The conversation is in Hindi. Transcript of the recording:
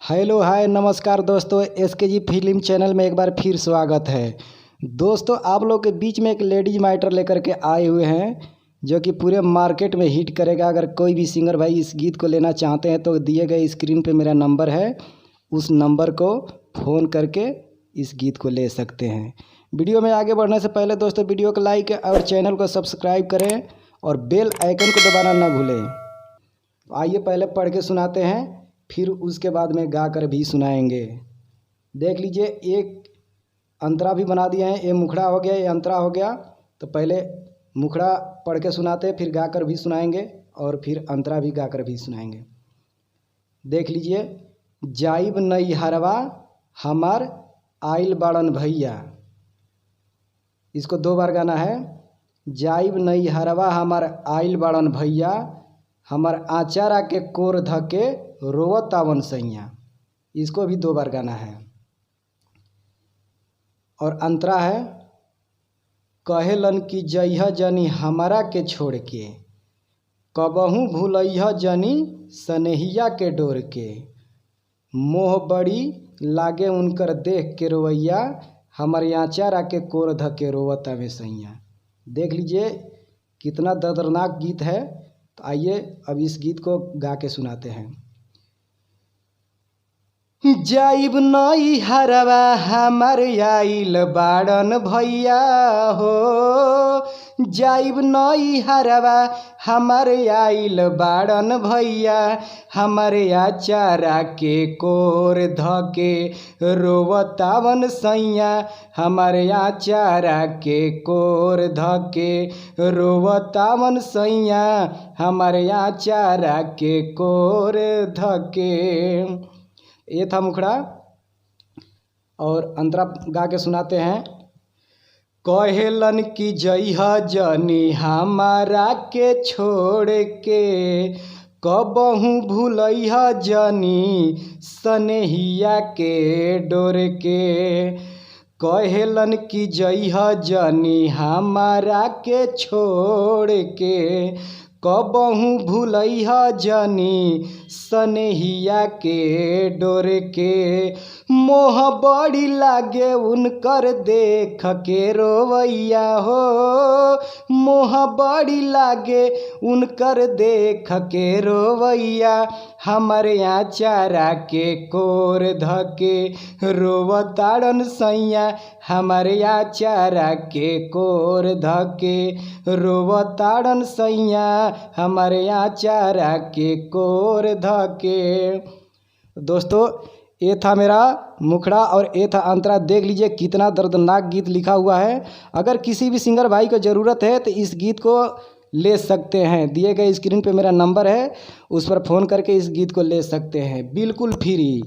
हेलो हाय नमस्कार दोस्तों, SKG फिल्म चैनल में एक बार फिर स्वागत है। दोस्तों, आप लोग के बीच में एक लेडीज मैटर लेकर के आए हुए हैं जो कि पूरे मार्केट में हिट करेगा। अगर कोई भी सिंगर भाई इस गीत को लेना चाहते हैं तो दिए गए स्क्रीन पे मेरा नंबर है, उस नंबर को फ़ोन करके इस गीत को ले सकते हैं। वीडियो में आगे बढ़ने से पहले दोस्तों वीडियो को लाइक और चैनल को सब्सक्राइब करें और बेल आइकन को दबाना ना भूलें। आइए पहले पढ़ के सुनाते हैं, फिर उसके बाद में गा कर भी सुनाएंगे। देख लीजिए, एक अंतरा भी बना दिया है। ये मुखड़ा हो गया, ये अंतरा हो गया। तो पहले मुखड़ा पढ़ के सुनाते हैं, फिर गा कर भी सुनाएंगे और फिर अंतरा भी गा कर भी सुनाएंगे। देख लीजिए, जाइब नई हरवा हमार आइल बाड़न भैया। इसको 2 बार गाना है। जाइब नई हरवा हमार आइल बाड़न भैया, हमार आचारा के कोर धके रोवत आवन सैया। इसको भी 2 बार गाना है। और अंतरा है, कहेलन कि जइह जनी हमारा के छोड़ के, कबहू भूलइह जनी सनेहिया के डोर के, मोह बड़ी लागे उनकर देख के रोवैया, हमारे आचारा के कोर धके रोवत आवे सैया। देख लीजिए कितना दर्दनाक गीत है। तो आइए अब इस गीत को गा के सुनाते हैं। जाइब नई हरवा हमार आइल बाड़न भैया हो, जाइब नई हरवा हमार आइल बाड़न भैया, हमारे आचारा के कोर धके रोवतावन सैया, हमारे आचारा के कोर धके रोवतावन सैया, हमारे आचारा के कोर धके। ये था मुखड़ा। और अंतरा गा के सुनाते हैं। कहेलन कि जइह जनी हमारा के छोड़ के, कबहू भूलइह जनी सनेहिया के डोर के, कहेलन कि जइह जनी हमारा के छोड़ के, कबहू भूलइह जनी सनेहिया के डोर के, मोह बड़ी लागे उनकर देख के रोवैया हो, मोह बड़ी लागे उनकर देख के रोवैया, हमारे आचारा के कोर धके रोवताड़न सैया, हमारे आचारा के कोर धके रोवताड़न सैया, हमारे आचारा के कोर धके। दोस्तों, ये था मेरा मुखड़ा और ये था अंतरा। देख लीजिए कितना दर्दनाक गीत लिखा हुआ है। अगर किसी भी सिंगर भाई को ज़रूरत है तो इस गीत को ले सकते हैं। दिए गए स्क्रीन पे मेरा नंबर है, उस पर फ़ोन करके इस गीत को ले सकते हैं बिल्कुल फ्री।